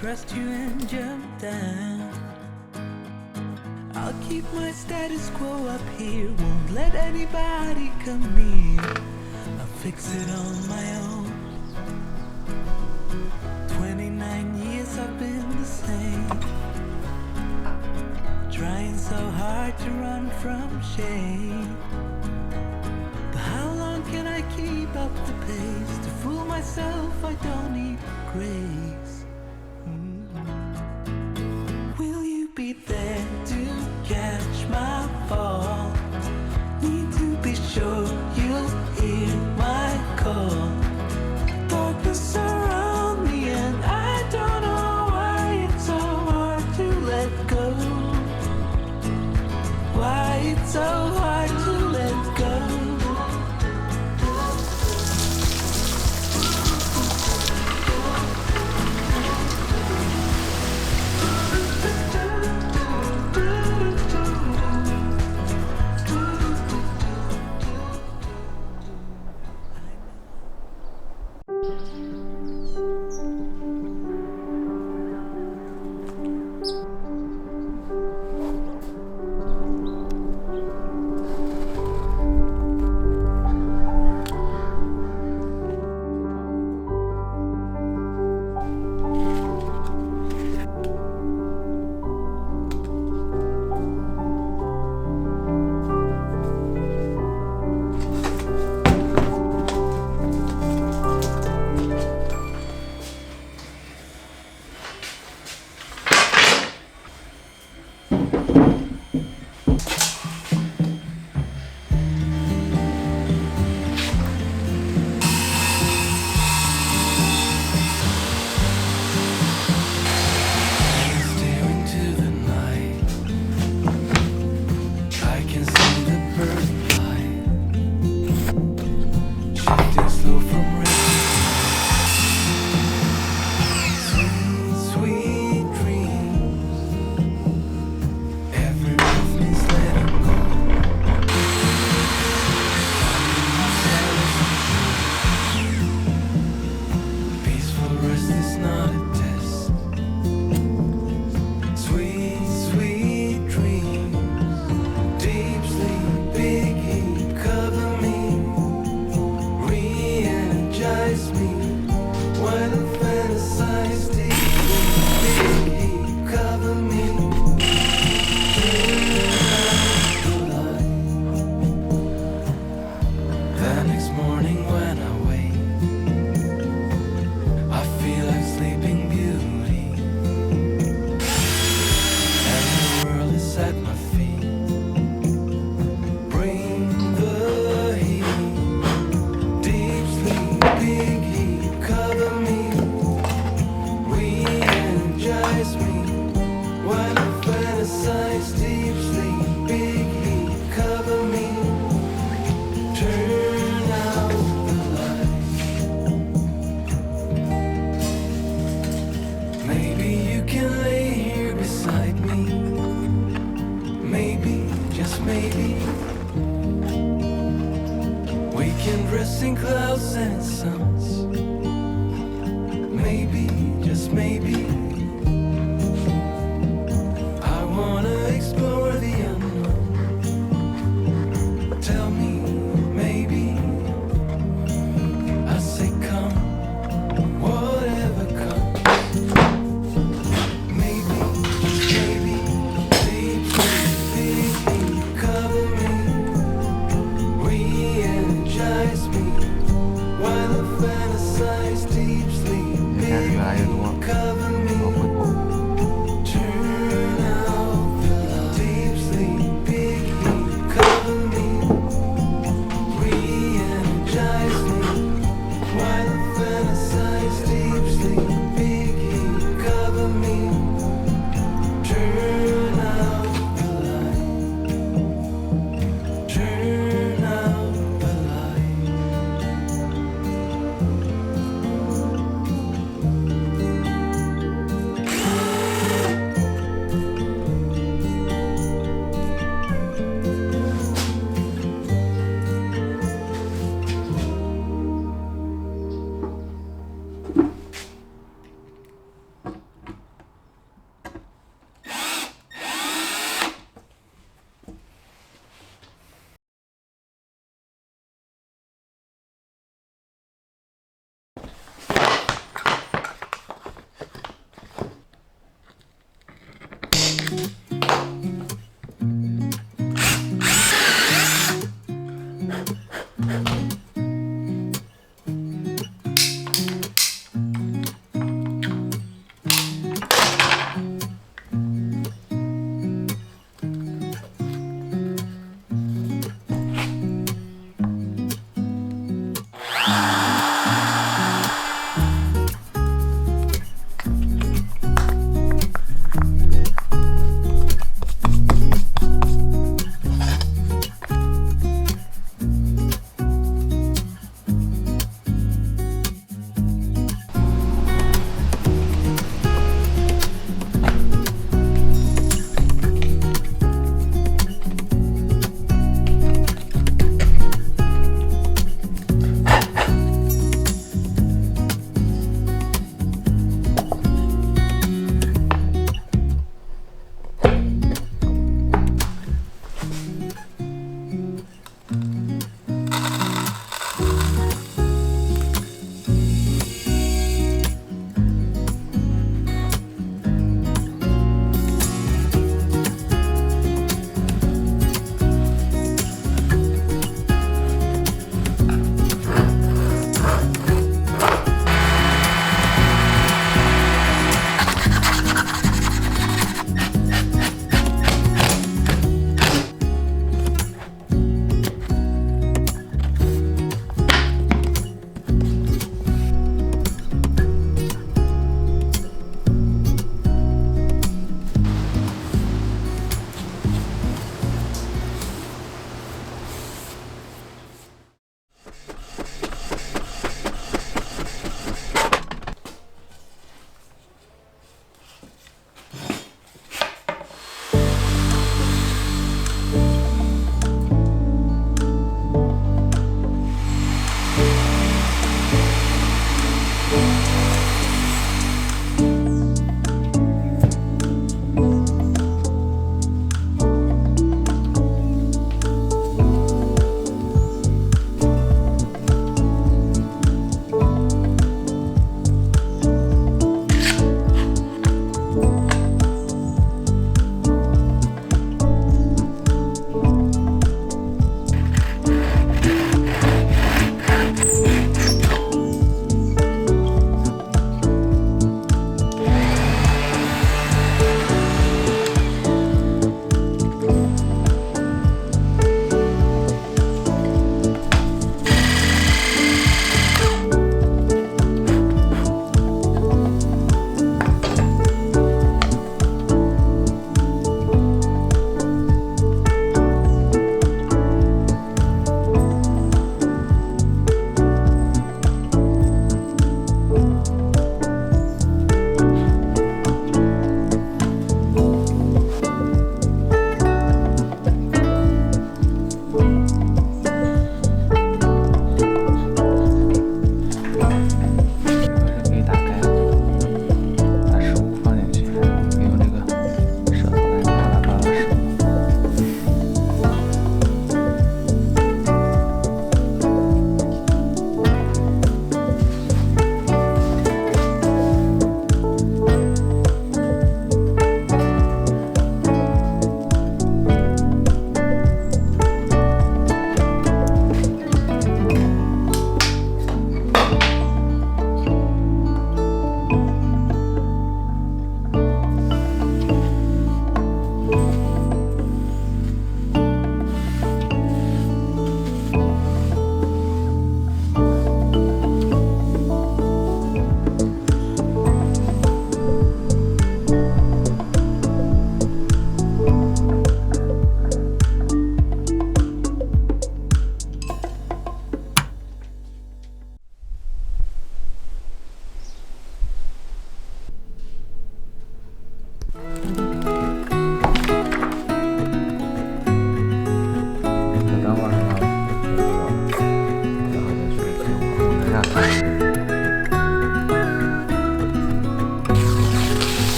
trust you and jump down. I'll keep my status quo up here, won't let anybody come near. I'll fix it on my own. 29 years I've been the same, trying so hard to run from shame. But how long can I keep up the pace? To fool myself I don't need grace. Will you be there to catch my fall? Need to be sure you'll hear my call. Darkness surround me and I don't know why it's so hard to let go. Why it's so hard to let go. In clouds and suns, maybe, just maybe, I wanna explore the unknown. Tell me, maybe, I say come, whatever comes. Maybe, just maybe, deep sleep, cover me, re-energize me. While I fantasize deep sleep, baby, cover me.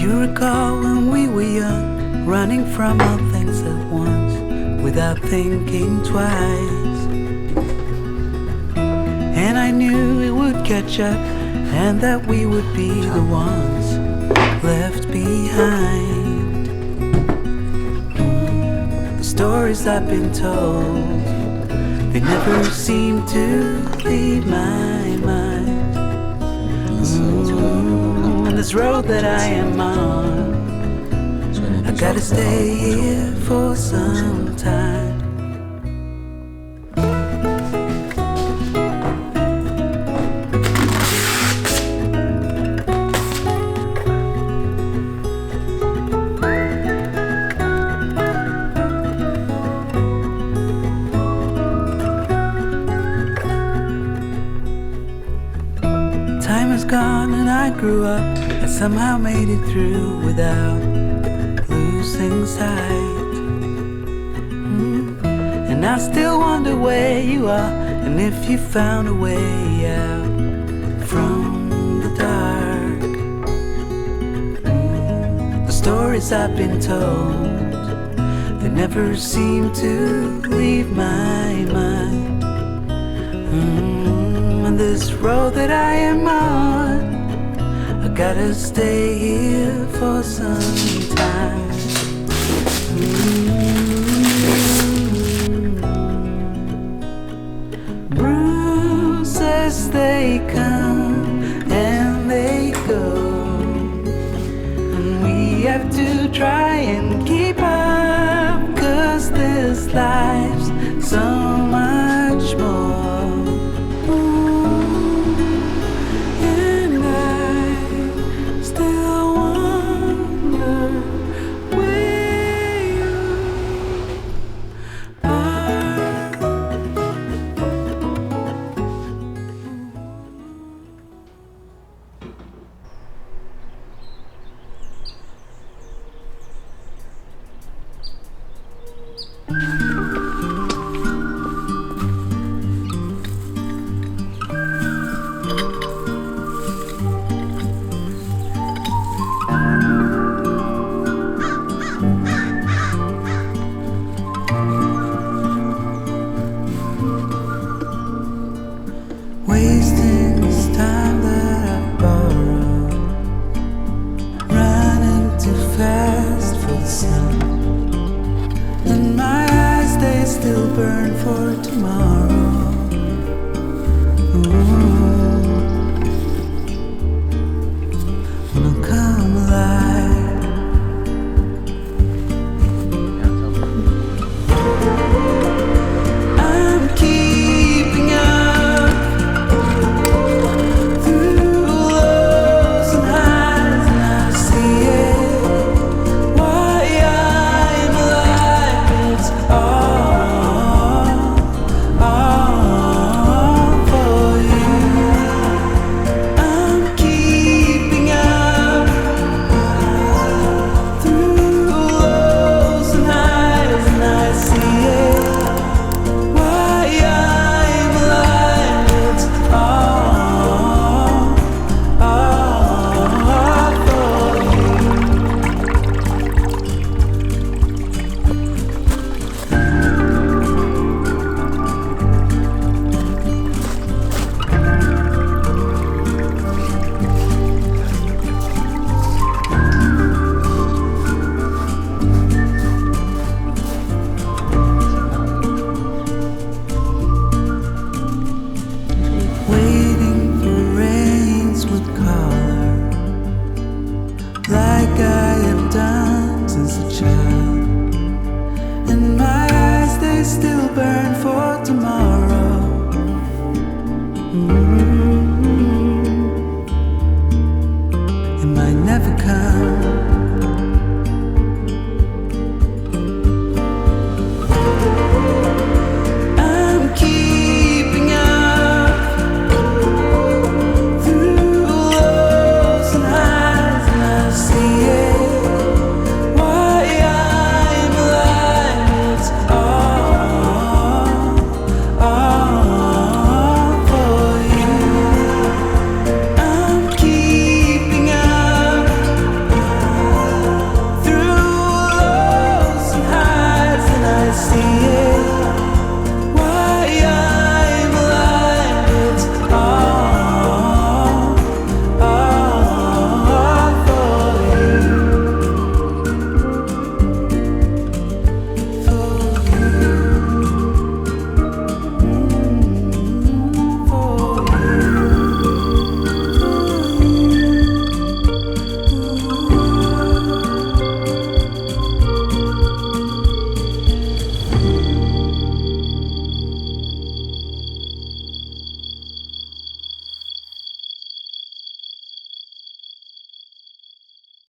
you recall when we were young, running from all things at once without thinking twice? And I knew it would catch up and that we would be the ones left behind. The stories I've been told, they never seem to leave my mind. And this road that I am on, I gotta stay here for some time. Time is gone and I grew up. I somehow made it through without losing sight. And I still wonder where you are, and if you found a way out from the dark. The stories I've been told, they never seem to leave my mind. On this road that I am on, I gotta stay here for some time. Bruises, they come and they go, and we have to try and keep up, 'cause this life's so much more. Wasting this time that I borrowed, running too fast for the sun, and my eyes, they still burn for tomorrow. Wanna come alive. I'm keeping up through lows and highs, and I see it. Why I'm alive, it's all for you. I'm keeping up through lows and highs, and I see it. Why I'm alive, it's all for you. Waiting for rains with color, like I have done since a child, and my eyes, they still burn for